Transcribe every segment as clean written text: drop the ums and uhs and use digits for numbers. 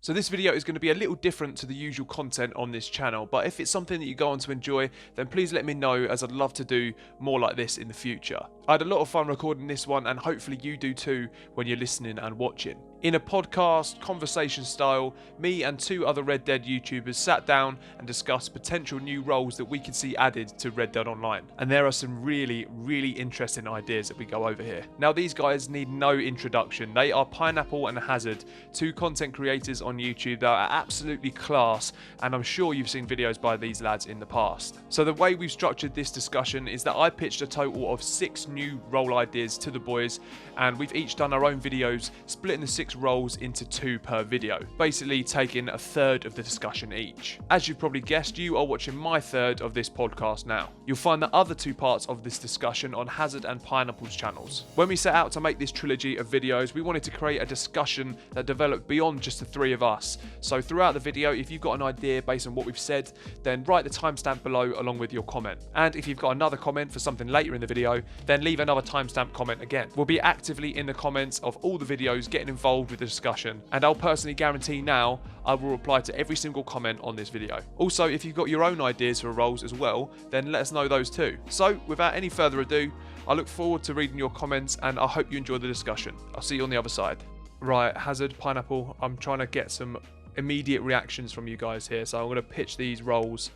So this video is going to be a little different to the usual content on this channel, but if it's something that you go on to enjoy, then please let me know, as I'd love to do more like this in the future. I had a lot of fun recording this one, and hopefully you do too when you're listening and watching. In a podcast, conversation style, me and 2 other Red Dead YouTubers sat down and discussed potential new roles that we could see added to Red Dead Online. And there are some really, really interesting ideas that we go over here. Now these guys need no introduction. They are Pineapple and Hazard, 2 content creators on YouTube that are absolutely class, and I'm sure you've seen videos by these lads in the past. So the way we've structured this discussion is that I pitched a total of 6 new role ideas to the boys, and we've each done our own videos, splitting the 6 roles into 2 per video, basically taking a third of the discussion each. As you've probably guessed, you are watching my third of this podcast now. You'll find the other 2 parts of this discussion on Hazard and Pineapple's channels. When we set out to make this trilogy of videos, we wanted to create a discussion that developed beyond just the 3 of us. So throughout the video, if you've got an idea based on what we've said, then write the timestamp below along with your comment. And if you've got another comment for something later in the video, then leave another timestamp comment again. We'll be actively in the comments of all the videos, getting involved with the discussion, and I'll personally guarantee now I will reply to every single comment on this video. Also, if you've got your own ideas for roles as well, then let us know those too. So without any further ado, I look forward to reading your comments, and I hope you enjoy the discussion. I'll see you on the other side. Right, Hazard, Pineapple, I'm trying to get some immediate reactions from you guys here, so I'm going to pitch these roles,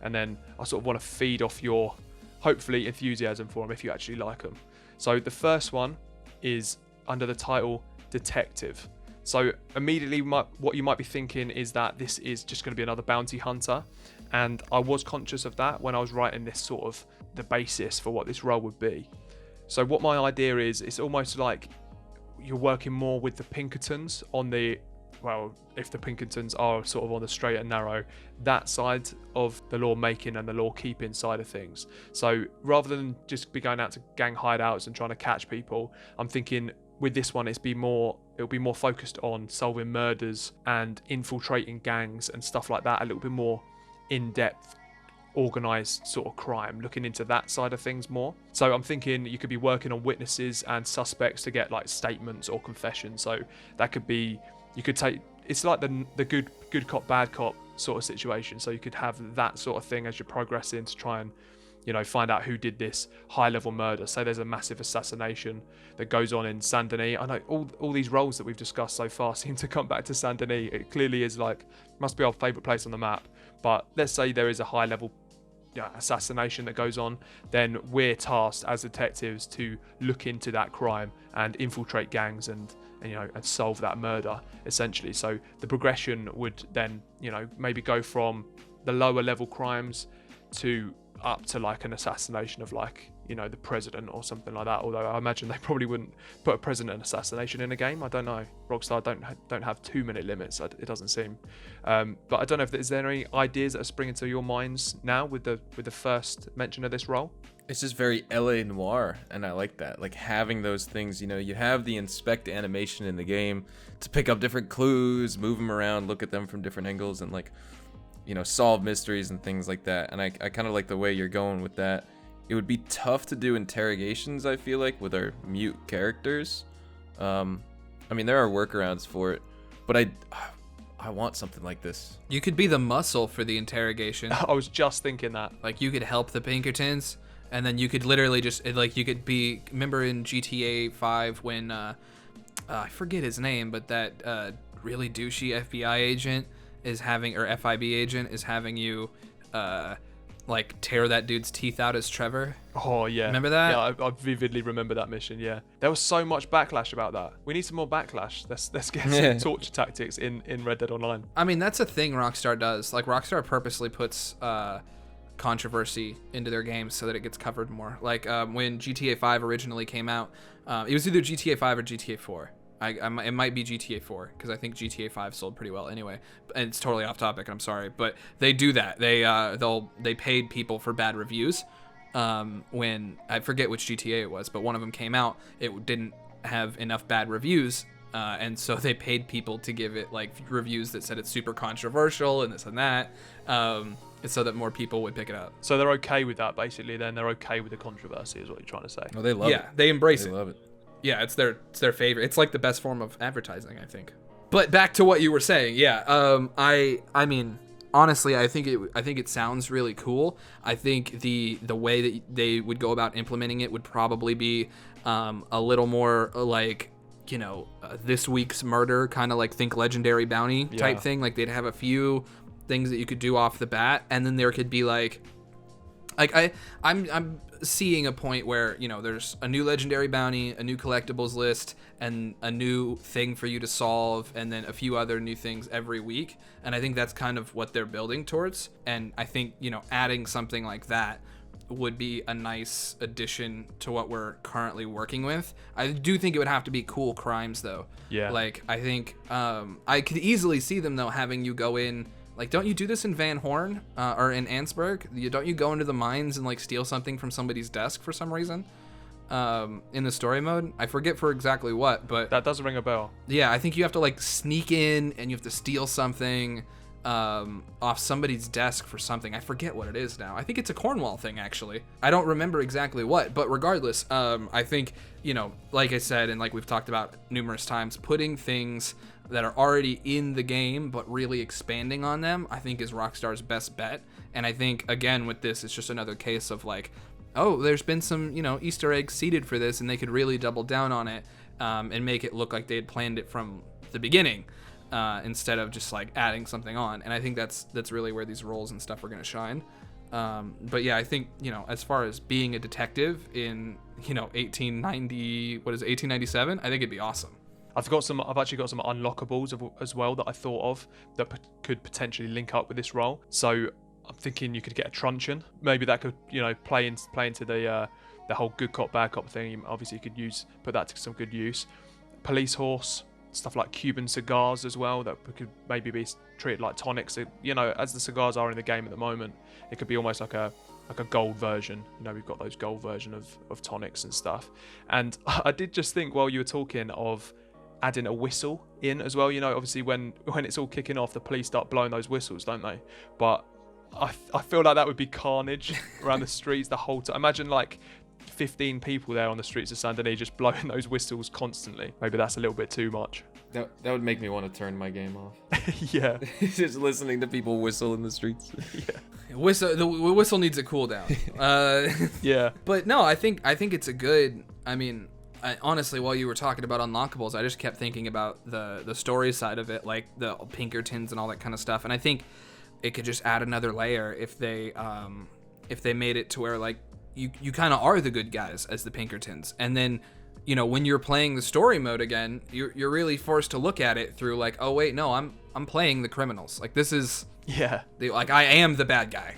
and then I sort of want to feed off your, hopefully, enthusiasm for them if you actually like them. So the first one is under the title Detective. So immediately what you might be thinking is that this is just going to be another bounty hunter, and I was conscious of that when I was writing this sort of the basis for what this role would be. So what my idea is, it's almost like you're working more with the Pinkertons on the, well, if the Pinkertons are sort of on the straight and narrow, that side of the law making and the law keeping side of things. So rather than just be going out to gang hideouts and trying to catch people, I'm thinking with this one it'll be more focused on solving murders and infiltrating gangs and stuff like that, a little bit more in-depth organized sort of crime, looking into that side of things more. So I'm thinking you could be working on witnesses and suspects to get like statements or confessions. So that could be, you could take, it's like the good cop bad cop sort of situation. So you could have that sort of thing as you're progressing to try and, you know, find out who did this high level murder. Say there's a massive assassination that goes on in Saint Denis. I know all these roles that we've discussed so far seem to come back to Saint Denis. It clearly is like, must be our favourite place on the map. But let's say there is a high level assassination that goes on, then we're tasked as detectives to look into that crime and infiltrate gangs and you know, and solve that murder essentially. So the progression would then, you know, maybe go from the lower level crimes to up to like an assassination of like, you know, the president or something like that. Although I imagine they probably wouldn't put a president assassination in a game. I don't know. Rockstar don't have 2-minute limits. It doesn't seem. But I don't know if is there any ideas that are springing to your minds now with the first mention of this role. It's just very LA noir, and I like that. Like having those things, you know, you have the inspect animation in the game to pick up different clues, move them around, look at them from different angles, and like, you know, solve mysteries and things like that. And I kind of like the way you're going with that. It would be tough to do interrogations, I feel like, with our mute characters. I mean, there are workarounds for it, but I want something like this. You could be the muscle for the interrogation. I was just thinking that. Like, you could help the Pinkertons, and then you could literally just, like, you could be, remember in GTA 5 when, I forget his name, but that really douchey FBI agent is having, or FIB agent is having you, like, tear that dude's teeth out as Trevor. Oh, yeah. Remember that? Yeah, I vividly remember that mission, yeah. There was so much backlash about that. We need some more backlash. Let's get some torture tactics in Red Dead Online. I mean, that's a thing Rockstar does. Like, Rockstar purposely puts controversy into their games so that it gets covered more. Like, when GTA 5 originally came out, it was either GTA 5 or GTA 4. It might be GTA 4 because I think GTA 5 sold pretty well anyway. And it's totally off topic, and I'm sorry, but they do that. They paid people for bad reviews. When I forget which GTA it was, but one of them came out, it didn't have enough bad reviews, and so they paid people to give it like reviews that said it's super controversial and this and that, so that more people would pick it up. So they're okay with that, basically. Then they're okay with the controversy, is what you're trying to say. Oh, they love it. Yeah, they embrace it. They love it. Yeah, it's their favorite. It's like the best form of advertising, I think. But back to what you were saying, yeah. I mean, honestly, I think it sounds really cool. I think the way that they would go about implementing it would probably be a little more like, this week's murder, kind of like think legendary bounty type thing. Like they'd have a few things that you could do off the bat, and then there could be like I'm seeing a point where there's a new legendary bounty, a new collectibles list, and a new thing for you to solve, and then a few other new things every week. And I think that's kind of what they're building towards. And I think adding something like that would be a nice addition to what we're currently working with. I do think it would have to be cool crimes though. Yeah. Like I think I could easily see them though having you go in. Like, don't you do this in Van Horn or in Ansberg? Don't you go into the mines and like steal something from somebody's desk for some reason in the story mode? I forget for exactly what, but that does ring a bell. Yeah, I think you have to like sneak in and you have to steal something off somebody's desk for something. I forget what it is now. I think it's a Cornwall thing actually. I don't remember exactly what, but regardless, I think like I said and like we've talked about numerous times, putting things that are already in the game but really expanding on them, I think is Rockstar's best bet. And I think again with this, it's just another case of like, oh, there's been some Easter eggs seeded for this, and they could really double down on it and make it look like they had planned it from the beginning instead of just like adding something on. And I think that's really where these roles and stuff are going to shine. But yeah, I think as far as being a detective in 1897, I think it'd be awesome. I've actually got some unlockables as well that I thought of that could potentially link up with this role. So I'm thinking you could get a truncheon. Maybe that could play into the whole good cop bad cop thing. Obviously you could put that to some good use. Police horse, stuff like Cuban cigars as well that could maybe be treated like tonics. As the cigars are in the game at the moment, it could be almost like a gold version. We've got those gold version of tonics and stuff. And I did just think while you were talking of adding a whistle in as well. Obviously when it's all kicking off, the police start blowing those whistles, don't they? But I feel like that would be carnage around the streets the whole time. Imagine like 15 people there on the streets of Saint Denis just blowing those whistles constantly. Maybe that's a little bit too much. That would make me want to turn my game off. Yeah. Just listening to people whistle in the streets. Yeah. The whistle needs a cooldown. Yeah. But no, I think it's a good. I mean, honestly, while you were talking about unlockables, I just kept thinking about the story side of it, like the Pinkertons and all that kind of stuff. And I think it could just add another layer if they made it to where like you kind of are the good guys as the Pinkertons, and then when you're playing the story mode again, you're really forced to look at it through like, oh wait, no, I'm playing the criminals. Like this is like I am the bad guy.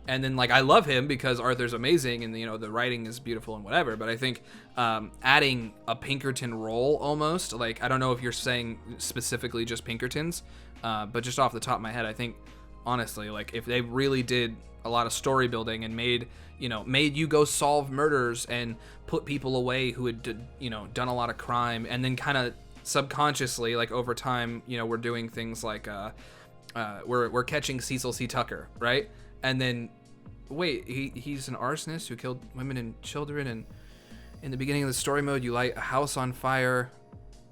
And then like I love him because Arthur's amazing and the writing is beautiful and whatever. But I think adding a Pinkerton role almost, like I don't know if you're saying specifically just Pinkertons, but just off the top of my head, I think honestly like if they really did a lot of story building and made you go solve murders and put people away who had done a lot of crime, and then kind of subconsciously like over time we're doing things like we're catching Cecil C. Tucker, right? And then, wait, he's an arsonist who killed women and children, and in the beginning of the story mode, you light a house on fire,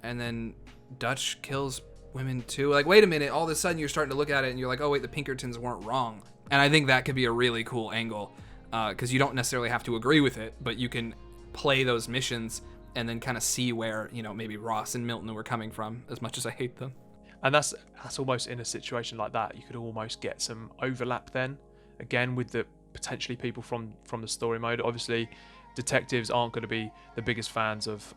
and then Dutch kills women too. Like, wait a minute, all of a sudden you're starting to look at it, and you're like, oh wait, the Pinkertons weren't wrong. And I think that could be a really cool angle, because you don't necessarily have to agree with it, but you can play those missions and then kind of see where, maybe Ross and Milton were coming from, as much as I hate them. And that's almost in a situation like that, you could almost get some overlap then. Again, with the potentially people from the story mode. Obviously, detectives aren't going to be the biggest fans of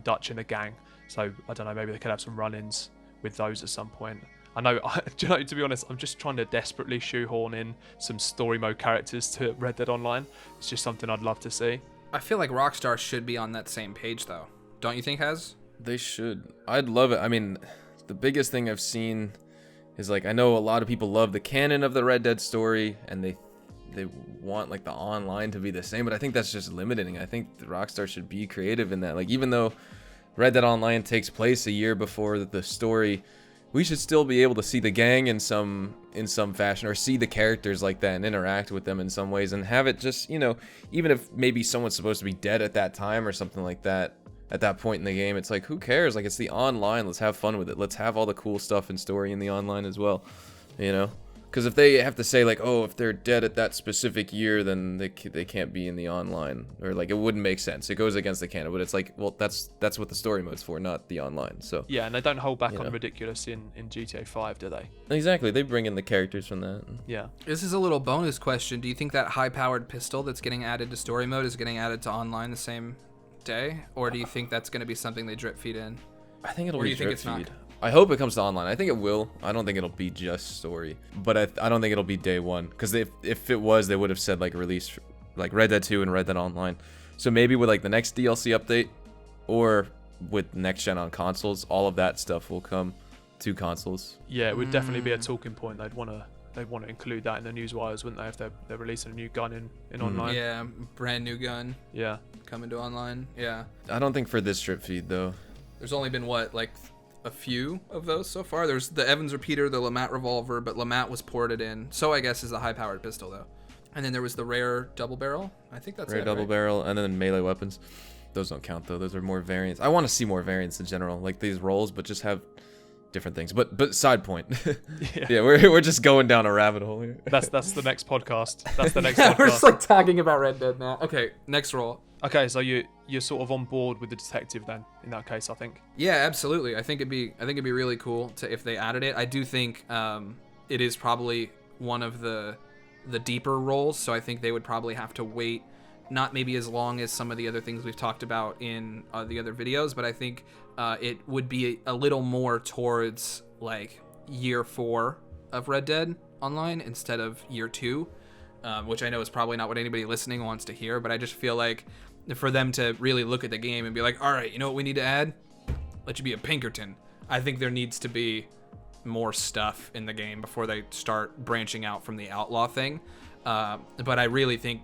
Dutch and the gang. So I don't know, maybe they could have some run-ins with those at some point. I know, to be honest, I'm just trying to desperately shoehorn in some story mode characters to Red Dead Online. It's just something I'd love to see. I feel like Rockstar should be on that same page, though. Don't you think, Hez? They should. I'd love it. I mean, the biggest thing I've seen is like, I know a lot of people love the canon of the Red Dead story and they want like the online to be the same, but I think that's just limiting. I think the Rockstar should be creative in that. Like, even though Red Dead Online takes place a year before the story, we should still be able to see the gang in some fashion, or see the characters like that and interact with them in some ways, and have it just, even if maybe someone's supposed to be dead at that time or something like that, at that point in the game. It's like, who cares? Like, it's the online. Let's have fun with it. Let's have all the cool stuff and story in the online as well, you know? Because if they have to say, like, oh, if they're dead at that specific year, then they can't be in the online. Or, like, it wouldn't make sense. It goes against the canon. But it's like, well, that's what the story mode's for, not the online. So Yeah, and they don't hold back on ridiculous in GTA 5, do they? exactly. They bring in the characters from that. Yeah. This is a little bonus question. Do you think that high-powered pistol that's getting added to story mode is getting added to online the same day? Or do you think that's going to be something they drip feed in? I think it'll Or do be you think drip it's not? feed. I hope it comes to online. I think it will. I don't think it'll be just story, but I don't think it'll be day one, because if it was, they would have said like release, like Red Dead 2 and Red Dead Online. So maybe with like the next DLC update, or with next gen on consoles, all of that stuff will come to consoles. Yeah, it would definitely be a talking point. They'd want to include that in the news wires, wouldn't they, if they're releasing a new gun in online? Yeah, brand new gun Yeah. coming to online. Yeah. I don't think for this drip feed though. There's only been what, like a few of those so far. There's the Evans repeater, the Lamat revolver, but Lamat was ported in. So I guess is the high-powered pistol though. And then there was the rare double barrel. I think that's Rare it, double right? barrel, and then melee weapons. Those don't count though. Those are more variants. I want to see more variants in general, like these rolls, but just have different things. But side point. Yeah, we're just going down a rabbit hole here. That's the next podcast. That's the next Yeah, podcast. we're just like talking about Red Dead now. Okay, next roll. Okay, so you're sort of on board with the detective then, in that case, I think. Yeah, absolutely. I think it'd be really cool to if they added it. I do think it is probably one of the deeper roles, so I think they would probably have to wait, not maybe as long as some of the other things we've talked about in the other videos, but I think it would be a little more towards like year 4 of Red Dead Online instead of year 2, which I know is probably not what anybody listening wants to hear, but I just feel like for them to really look at the game and be like, all right, you know what we need to add? Let you be a Pinkerton. I think there needs to be more stuff in the game before they start branching out from the outlaw thing. But I really think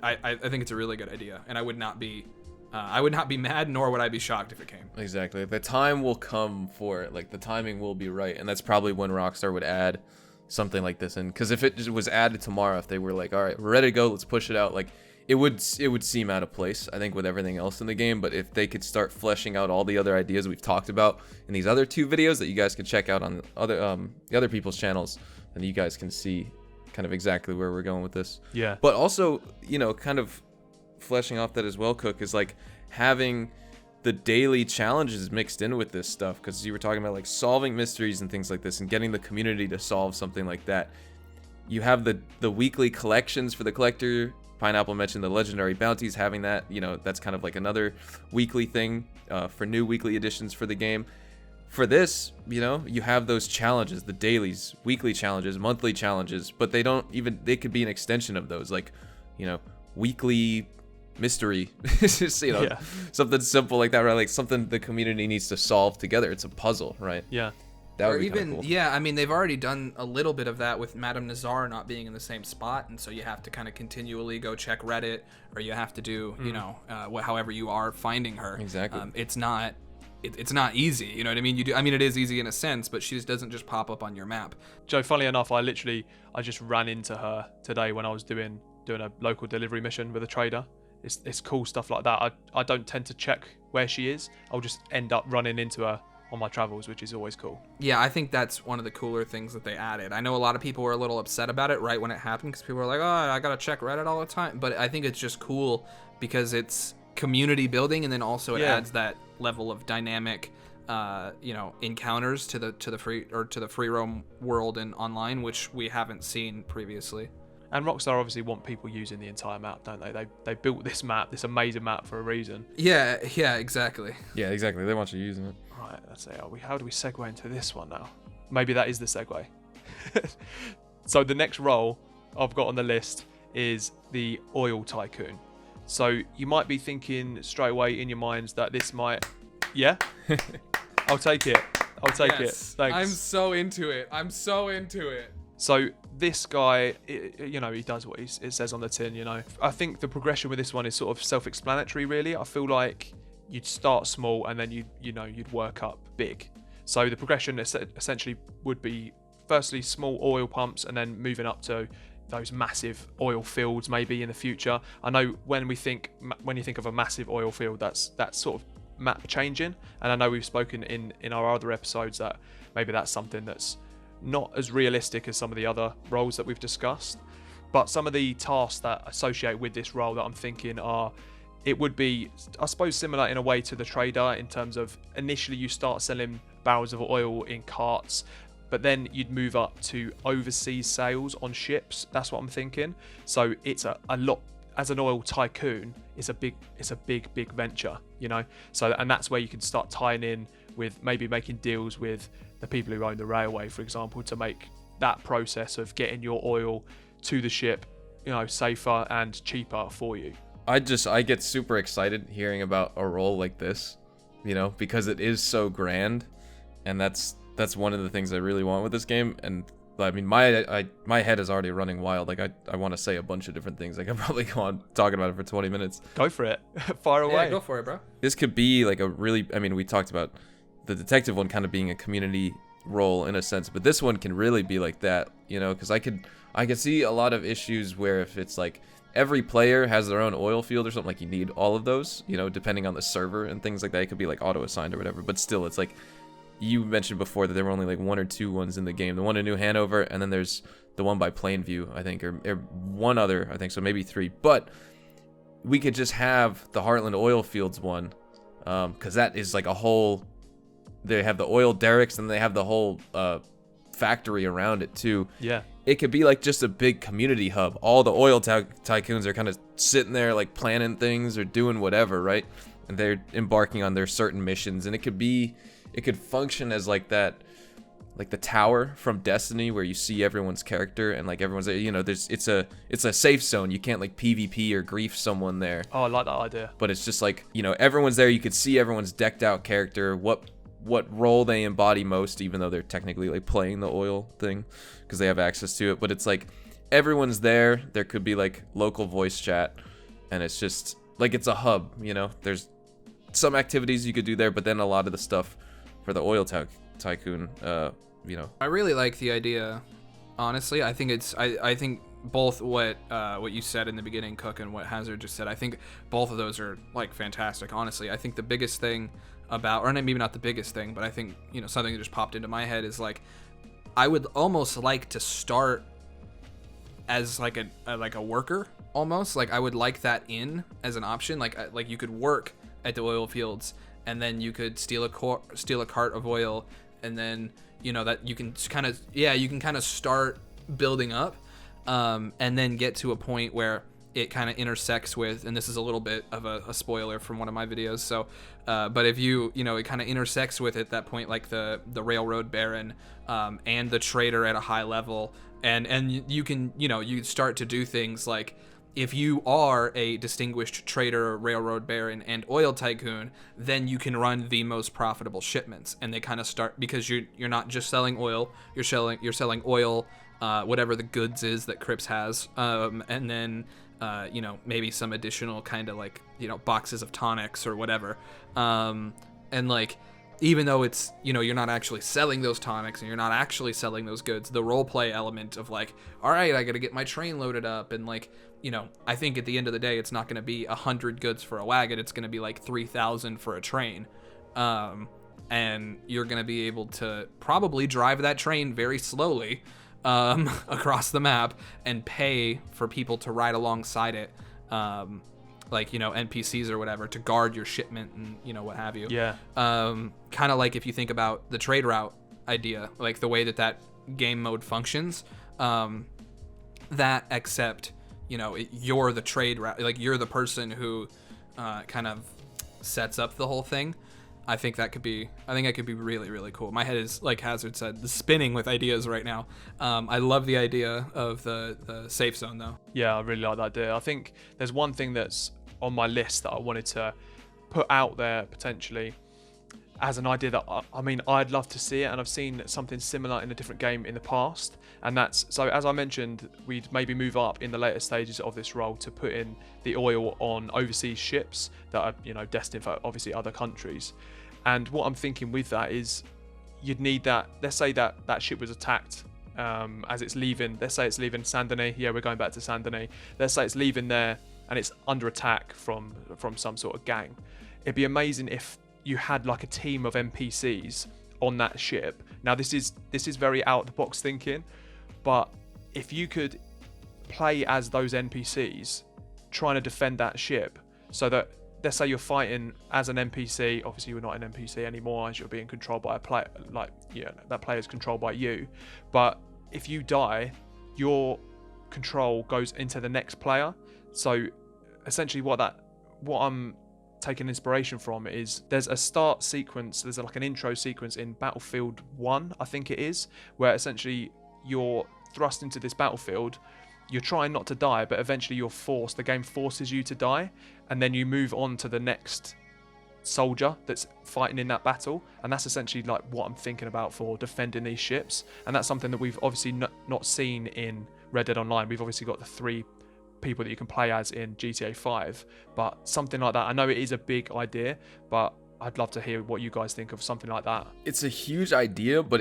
I think it's a really good idea, and I would not be mad, nor would I be shocked if it came. Exactly. The time will come for it. Like, the timing will be right, and that's probably when Rockstar would add something like this in. Because if it just was added tomorrow, if they were like, all right, we're ready to go, let's push it out, like, it would seem out of place, I think, with everything else in the game. But if they could start fleshing out all the other ideas we've talked about in these other 2 videos that you guys can check out on the other people's channels, then you guys can see kind of exactly where we're going with this. Yeah. But also, you know, kind of fleshing off that as well, Cook, is like having the daily challenges mixed in with this stuff, because you were talking about like solving mysteries and things like this and getting the community to solve something like that. You have the weekly collections for the collector. Pineapple mentioned the legendary bounties, having that, you know, that's kind of like another weekly thing for new weekly editions for the game. For this, you know, you have those challenges, the dailies, weekly challenges, monthly challenges, but they could be an extension of those, like, you know, weekly mystery, just, you know, something simple like that, right? Like something the community needs to solve together. It's a puzzle, right? Yeah. That would Or be even, kinda cool. yeah, I mean, they've already done a little bit of that with Madame Nazar not being in the same spot, and so you have to kind of continually go check Reddit, or you have to do, you know, however you are finding her. Exactly. It's not easy, you know what I mean? It is easy in a sense, but she just doesn't just pop up on your map. Joe, funnily enough, I just ran into her today when I was doing a local delivery mission with a trader. It's cool stuff like that. I don't tend to check where she is. I'll just end up running into her on my travels, which is always cool. Yeah, I think that's one of the cooler things that they added. I know a lot of people were a little upset about it right when it happened, because people were like, oh, I gotta check Reddit all the time. But I think it's just cool because it's community building, and then also it adds that level of dynamic, you know, encounters to the free roam world and online, which we haven't seen previously. And Rockstar obviously want people using the entire map, don't they? They built this amazing map for a reason. Yeah, exactly. Yeah, exactly. They want you using it. Right, let's say, how do we segue into this one now? Maybe that is the segue. So the next role I've got on the list is the Oil Tycoon. So you might be thinking straight away in your minds that this might... Yeah? I'll take it. It. Thanks. I'm so into it. So this guy, you know, he does what it says on the tin, you know. I think the progression with this one is sort of self-explanatory, really. I feel like you'd start small and then you'd work up big. So the progression essentially would be firstly small oil pumps and then moving up to those massive oil fields maybe in the future. I know when you think of a massive oil field, that's sort of map changing. And I know we've spoken in our other episodes that maybe that's something that's not as realistic as some of the other roles that we've discussed. But some of the tasks that associate with this role that I'm thinking are, it would be, I suppose, similar in a way to the trader, in terms of initially you start selling barrels of oil in carts, but then you'd move up to overseas sales on ships. That's what I'm thinking. So it's a lot, as an oil tycoon, it's a big venture, you know. So, and that's where you can start tying in with maybe making deals with the people who own the railway, for example, to make that process of getting your oil to the ship, you know, safer and cheaper for you. I get super excited hearing about a role like this, you know, because it is so grand, and that's one of the things I really want with this game. And I mean, my head is already running wild. Like I want to say a bunch of different things. I could probably go on talking about it for 20 minutes. Go for it. Fire away. Yeah, go for it, bro. This could be like a really, I mean, we talked about the detective one kind of being a community role in a sense, but this one can really be like that, you know, because I could see a lot of issues where if it's like every player has their own oil field or something, like you need all of those, you know, depending on the server and things like that. It could be like auto assigned or whatever, but still, it's like you mentioned before that there were only like 1 or 2 ones in the game. The one in New Hanover, and then there's the one by Plainview, I think, or one other, I think, so maybe 3. But we could just have the Heartland Oil Fields one, because that is like a whole. They have the oil derricks, and they have the whole factory around it too. Yeah. It could be like just a big community hub. All the oil tycoons are kind of sitting there like planning things or doing whatever, right? And they're embarking on their certain missions, and it could function as like that, like the tower from Destiny, where you see everyone's character and like everyone's, you know, it's a safe zone. You can't like PvP or grief someone there. Oh, I like that idea. But it's just like, you know, everyone's there. You could see everyone's decked out character, what role they embody most, even though they're technically like playing the oil thing because they have access to it. But it's like everyone's there. There could be like local voice chat, and it's just like it's a hub, you know. There's some activities you could do there, but then a lot of the stuff for the oil tycoon, you know. I really like the idea, honestly. I think I think both what you said in the beginning, Cook, and what Hazard just said, I think both of those are like fantastic, honestly. I think the biggest thing about, or maybe not the biggest thing, but I think, you know, something that just popped into my head is like, I would almost like to start as like a worker, almost. Like I would like that in as an option. Like you could work at the oil fields, and then you could steal a cart of oil, and then, you know, that you can kind of start building up, and then get to a point where it kind of intersects with, and this is a little bit of a spoiler from one of my videos, so but if you know, it kind of intersects with at that point, like the railroad baron, and the trader at a high level, and you can, you know, you start to do things like, if you are a distinguished trader, railroad baron, and oil tycoon, then you can run the most profitable shipments, and they kind of start, because you're not just selling oil, you're selling oil, whatever the goods is that Crips has, and then you know, maybe some additional kind of like, you know, boxes of tonics or whatever, and like, even though it's, you know, you're not actually selling those tonics and you're not actually selling those goods, the role play element of like, all right, I gotta get my train loaded up, and like, you know, I think at the end of the day, it's not gonna be 100 goods for a wagon, it's gonna be like 3,000 for a train, and you're gonna be able to probably drive that train very slowly across the map and pay for people to ride alongside it, like, you know, NPCs or whatever, to guard your shipment and, you know, what have you. Yeah. Kind of like if you think about the trade route idea, like the way that game mode functions, that except, you know, you're the trade route, like you're the person who kind of sets up the whole thing. I think that could be really, really cool. My head is, like Hazard said, spinning with ideas right now. I love the idea of the safe zone, though. Yeah, I really like that idea. I think there's one thing that's on my list that I wanted to put out there potentially as an idea that, I mean, I'd love to see it, and I've seen something similar in a different game in the past. And that's, so as I mentioned, we'd maybe move up in the later stages of this role to put in the oil on overseas ships that are, you know, destined for obviously other countries. And what I'm thinking with that is you'd need that, let's say that ship was attacked as it's leaving, let's say it's leaving Saint-Denis. Yeah, we're going back to Saint-Denis. Let's say it's leaving there and it's under attack from some sort of gang. It'd be amazing if you had like a team of NPCs on that ship. Now this is very out of the box thinking, but if you could play as those NPCs trying to defend that ship, so that let's say you're fighting as an NPC, obviously you're not an NPC anymore as you're being controlled by a player, like, yeah, that player is controlled by you, but if you die, your control goes into the next player. So essentially what I'm taking inspiration from is there's a start sequence, there's like an intro sequence in Battlefield 1, I think it is, where essentially you're thrust into this battlefield, you're trying not to die, but eventually the game forces you to die, and then you move on to the next soldier that's fighting in that battle, and that's essentially like what I'm thinking about for defending these ships. And that's something that we've obviously not seen in Red Dead Online. We've obviously got the 3 people that you can play as in GTA 5, but something like that, I know it is a big idea, but I'd love to hear what you guys think of something like that. It's a huge idea, but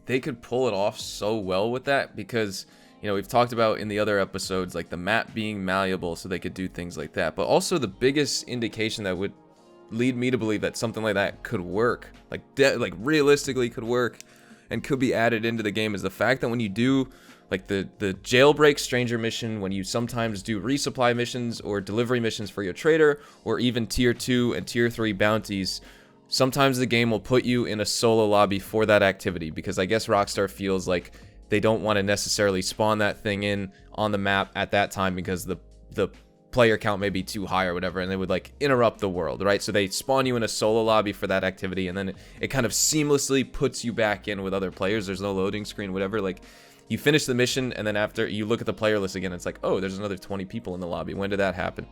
they could pull it off so well with that, because we've talked about in the other episodes like the map being malleable, so they could do things like that. But also the biggest indication that would lead me to believe that something like that could work, like realistically could work and could be added into the game, is the fact that when you do like the jailbreak stranger mission, when you sometimes do resupply missions or delivery missions for your trader, or even tier 2 and tier 3 bounties, sometimes the game will put you in a solo lobby for that activity, because I guess Rockstar feels like they don't want to necessarily spawn that thing in on the map at that time, because the player count may be too high or whatever, and they would like interrupt the world, right? So they spawn you in a solo lobby for that activity, and then it kind of seamlessly puts you back in with other players. There's no loading screen, whatever. Like, you finish the mission, and then after you look at the player list again, it's like, oh, there's another 20 people in the lobby. When did that happen?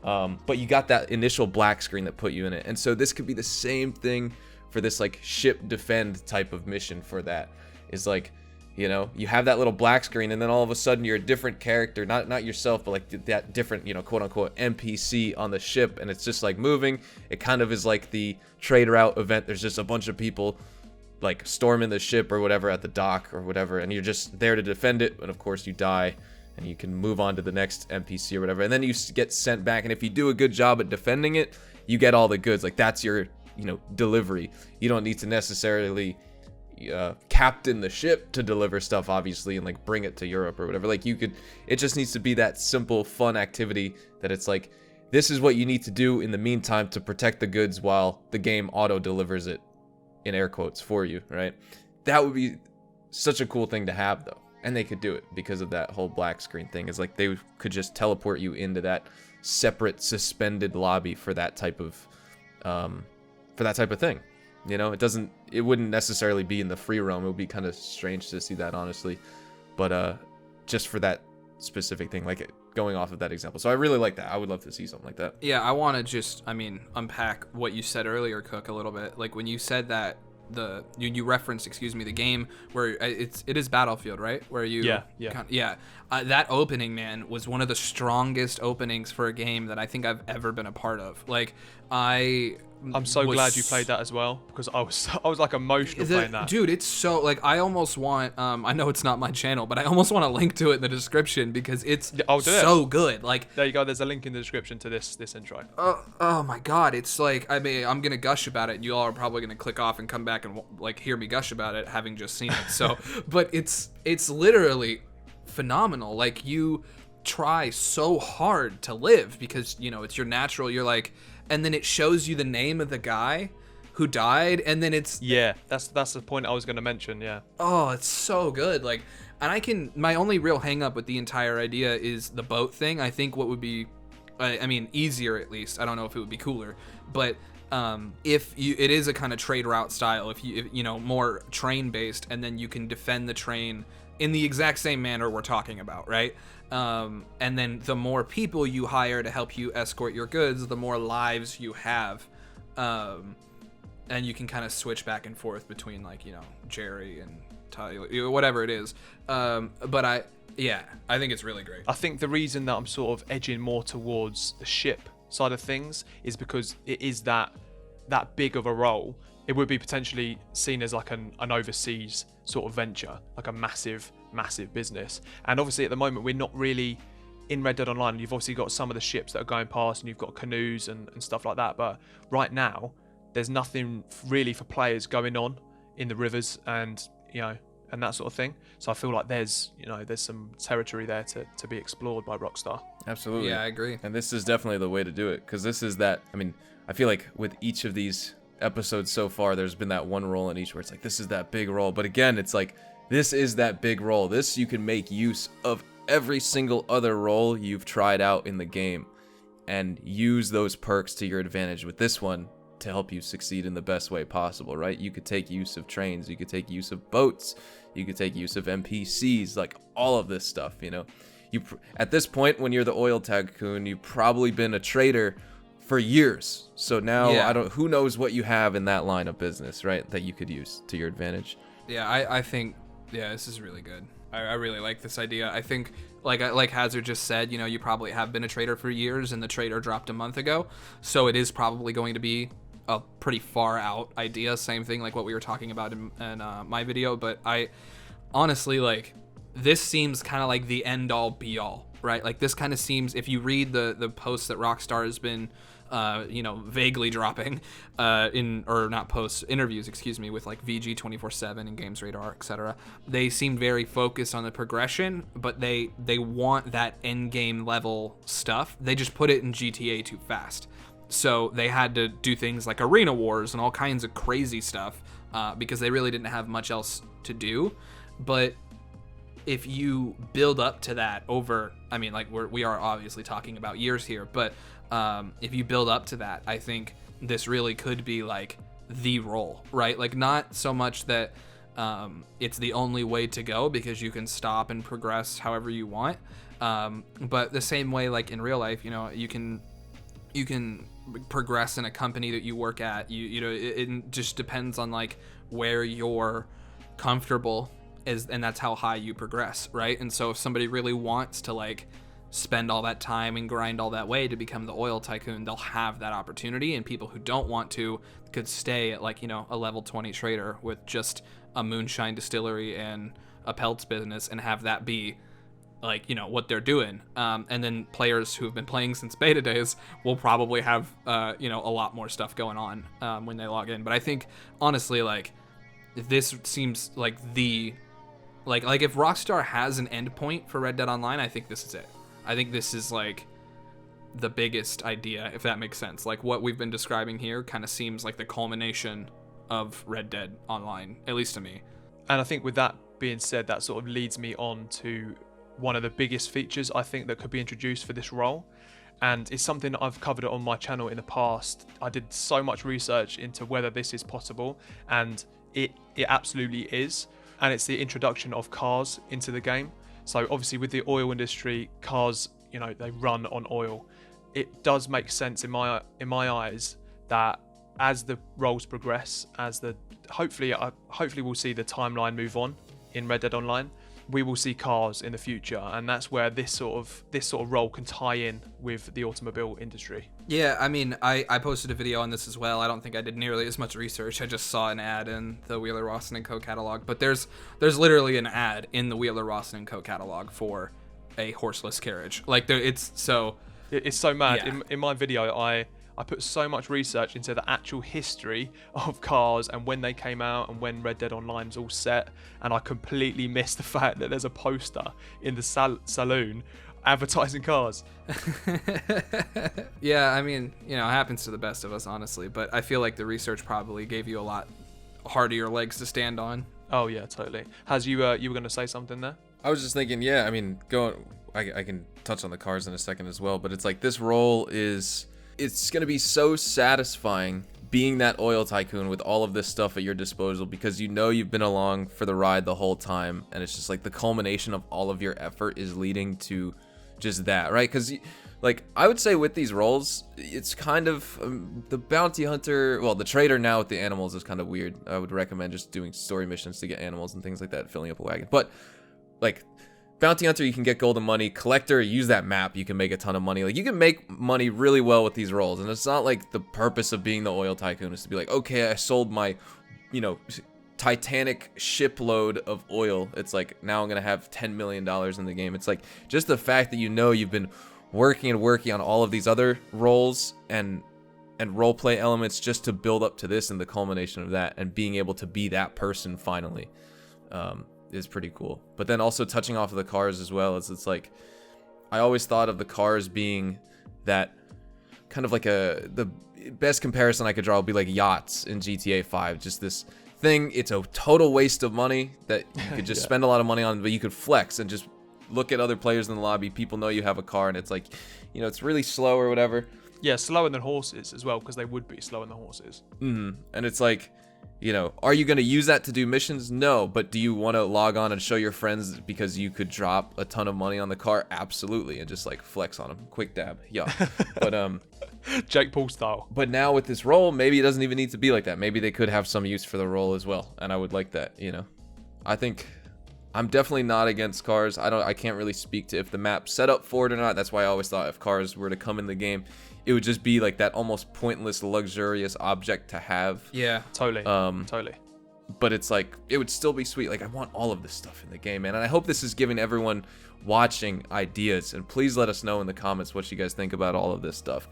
But you got that initial black screen that put you in it. And so this could be the same thing for this like ship defend type of mission. For that is like, you have that little black screen, and then all of a sudden you're a different character, not yourself, but like that different, quote unquote NPC on the ship, and it's just like moving. It kind of is like the trade route event. There's just a bunch of people like storming the ship or whatever at the dock or whatever, and you're just there to defend it. And of course you die, and you can move on to the next NPC or whatever, and then you get sent back. And if you do a good job at defending it, you get all the goods. Like, that's your delivery. You don't need to necessarily captain the ship to deliver stuff, obviously, and like bring it to Europe or whatever. Like, it just needs to be that simple fun activity that it's like, this is what you need to do in the meantime to protect the goods while the game auto delivers it, in air quotes, for you, right? That would be such a cool thing to have, though. And they could do it because of that whole black screen thing. It's like they could just teleport you into that separate suspended lobby for that type of thing. It wouldn't necessarily be in the free roam. It would be kind of strange to see that, honestly. But just for that specific thing, like going off of that example. So I really like that. I would love to see something like that. Yeah, I want to just, unpack what you said earlier, Cook, a little bit. Like, when you said that you referenced, the game where it is Battlefield, right? Where you that opening, man, was one of the strongest openings for a game that I think I've ever been a part of. Like, I'm so glad you played that as well, because I was like emotional playing that. Dude, it's so, like, I almost want, I know it's not my channel, but I almost want to link to it in the description, because it's so good. Like, there you go. There's a link in the description to this intro. Oh my God. It's like, I'm going to gush about it, and you all are probably going to click off and come back and like hear me gush about it, having just seen it. So, but it's literally phenomenal. Like, you try so hard to live because, it's your natural, you're like, and then it shows you the name of the guy who died, and then it's... Yeah, that's the point I was going to mention, yeah. Oh, it's so good. Like, and my only real hang up with the entire idea is the boat thing. I think what would be, easier at least. I don't know if it would be cooler, but if it is a kind of trade route style, if more train based, and then you can defend the train in the exact same manner we're talking about, right? And then the more people you hire to help you escort your goods, the more lives you have. And you can kind of switch back and forth between, like, Jerry and Tyler, whatever it is. But I think it's really great. I think the reason that I'm sort of edging more towards the ship side of things is because it is that big of a role. It would be potentially seen as like an overseas sort of venture, like a massive business. And obviously at the moment we're not really in Red Dead Online. You've obviously got some of the ships that are going past, and you've got canoes and stuff like that. But right now there's nothing really for players going on in the rivers and and that sort of thing. So I feel like there's some territory there to be explored by Rockstar. Absolutely. Yeah, I agree. And this is definitely the way to do it, because this is that. I mean, I feel like with each of these episodes so far, there's been that one role in each where it's like, this is that big role. But again, it's like, this is that big role. This, you can make use of every single other role you've tried out in the game and use those perks to your advantage with this one to help you succeed in the best way possible, right? You could take use of trains, you could take use of boats, you could take use of NPCs, like all of this stuff, at this point, when you're the Oil Tycoon, you've probably been a trader for years. So now, who knows what you have in that line of business, right? That you could use to your advantage. Yeah, I think, this is really good. I really like this idea. I think, like Hazard just said, you probably have been a trader for years, and the trader dropped a month ago. So it is probably going to be a pretty far out idea. Same thing like what we were talking about in my video. But I honestly, this seems kind of like the end all be all, right? Like, this kind of seems, if you read the posts that Rockstar has been vaguely dropping interviews, with like VG 24/7 and Games Radar, etc. They seem very focused on the progression, but they want that end game level stuff. They just put it in GTA too fast. So they had to do things like arena wars and all kinds of crazy stuff because they really didn't have much else to do. But if you build up to that over, we are obviously talking about years here, but if you build up to that, I think this really could be like the role, right? Like, not so much that it's the only way to go, because you can stop and progress however you want. But the same way, like in real life, you can progress in a company that you work at. It just depends on like where you're comfortable is, and that's how high you progress, right? And so if somebody really wants to like spend all that time and grind all that way to become the Oil Tycoon, they'll have that opportunity. And people who don't want to could stay at like a level 20 trader with just a moonshine distillery and a pelts business, and have that be like what they're doing. And then players who have been playing since beta days will probably have a lot more stuff going on when they log in. But I think honestly, like, this seems like the like if Rockstar has an endpoint for Red Dead Online, I think this is it. I think this is like the biggest idea, if that makes sense. Like, what we've been describing here kind of seems like the culmination of Red Dead Online, at least to me. And I think with that being said, that sort of leads me on to one of the biggest features I think that could be introduced for this role. And it's something that I've covered on my channel in the past. I did so much research into whether this is possible, and it absolutely is. And it's the introduction of cars into the game. So obviously with the oil industry, cars, they run on oil. It does make sense in my eyes that as the roles progress, hopefully we'll see the timeline move on in Red Dead Online. We will see cars in the future, and that's where this sort of role can tie in with the automobile industry. Yeah, I posted a video on this as well. I don't think I did nearly as much research. I just saw an ad in the Wheeler Rawson & Co. catalog. But there's literally an ad in the Wheeler Rawson & Co. catalog for a horseless carriage. Like, it's so mad. Yeah. In my video, I put so much research into the actual history of cars and when they came out and when Red Dead Online's all set, and I completely missed the fact that there's a poster in the saloon advertising cars. Yeah, it happens to the best of us, honestly, but I feel like the research probably gave you a lot hardier legs to stand on. Oh yeah, totally. You were going to say something there? I was just thinking, yeah, I can touch on the cars in a second as well, but it's like, this role it's going to be so satisfying being that Oil Tycoon with all of this stuff at your disposal, because you've been along for the ride the whole time, and it's just like the culmination of all of your effort is leading to just that, right? Because like, I would say with these roles, it's kind of the bounty hunter, well, the trader now with the animals is kind of weird. I would recommend just doing story missions to get animals and things like that, filling up a wagon. But like, bounty hunter, you can get golden money. Collector, use that map, you can make a ton of money. Like, you can make money really well with these roles, and it's not like the purpose of being the Oil Tycoon is to be like, okay, I sold my Titanic shipload of oil. It's like, now I'm gonna have $10 million in the game. It's like, just the fact that you've been working on all of these other roles, and and role play elements just to build up to this and the culmination of that, and being able to be that person finally is pretty cool. But then also touching off of the cars as well, it's like I always thought of the cars being that kind of like the best comparison I could draw would be like yachts in GTA 5. Just this thing, it's a total waste of money that you could just spend a lot of money on, but you could flex and just look at other players in the lobby. People know you have a car, and it's like, you know, it's really slow or whatever. Yeah, slower than horses as well, because they would be slower than horses. And it's like, you know, are you going to use that to do missions? No. But do you want to log on and show your friends because you could drop a ton of money on the car? Absolutely. And just like flex on them. Quick dab. Yeah. But Jake Paul style. But now with this role, maybe it doesn't even need to be like that. Maybe they could have some use for the role as well. And I would like that, you know. I think I'm definitely not against cars. I can't really speak to if the map's set up for it or not. That's why I always thought if cars were to come in the game, it would just be like that almost pointless, luxurious object to have. Yeah. Totally. Totally. But it's like, it would still be sweet. Like, I want all of this stuff in the game, man. And I hope this is giving everyone watching ideas. And please let us know in the comments what you guys think about all of this stuff.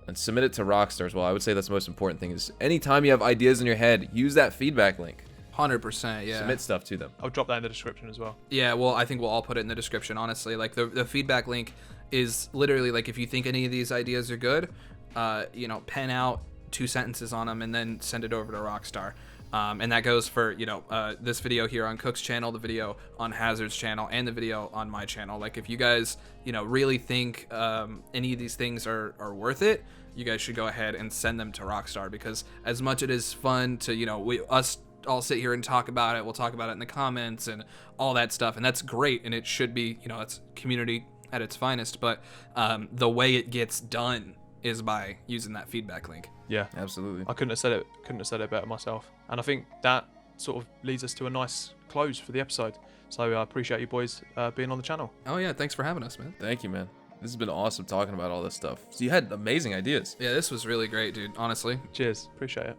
And submit it to Rockstar as well. I would say that's the most important thing is anytime you have ideas in your head, use that feedback link. 100%, yeah. Submit stuff to them. I'll drop that in the description as well. Yeah, well, I think we'll all put it in the description, honestly. Like, the feedback link is literally, like, if you think any of these ideas are good, you know, pen out 2 sentences on them and then send it over to Rockstar. And that goes for, you know, this video here on Cook's channel, the video on Hazard's channel, and the video on my channel. Like, if you guys, you know, really think any of these things are worth it, you guys should go ahead and send them to Rockstar, because as much it is fun to, you know, us all sit here and talk about it, we'll talk about it in the comments and all that stuff, and that's great, and it should be, you know, it's community at its finest, but the way it gets done is by using that feedback link. Yeah, absolutely. I couldn't have said it better myself. And I think that sort of leads us to a nice close for the episode. So I appreciate you boys being on the channel. Oh yeah, thanks for having us, man. Thank you, man. This has been awesome talking about all this stuff. So you had amazing ideas. Yeah, this was really great, dude, honestly. Cheers, appreciate it.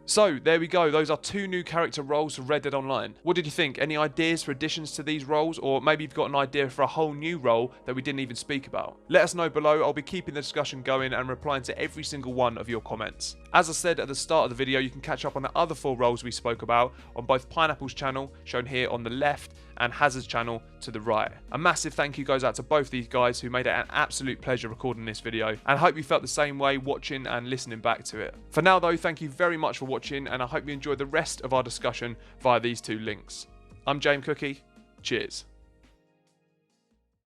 So, there we go. Those are 2 new character roles for Red Dead Online. What did you think? Any ideas for additions to these roles? Or maybe you've got an idea for a whole new role that we didn't even speak about? Let us know below. I'll be keeping the discussion going and replying to every single one of your comments. As I said at the start of the video, you can catch up on the other 4 roles we spoke about on both Pineapple's channel, shown here on the left, and Hazard's channel to the right. A massive thank you goes out to both these guys who made it an absolute pleasure recording this video, and I hope you felt the same way watching and listening back to it. For now though, thank you very much for watching, and I hope you enjoyed the rest of our discussion via these 2 links. I'm JmCooKie, cheers.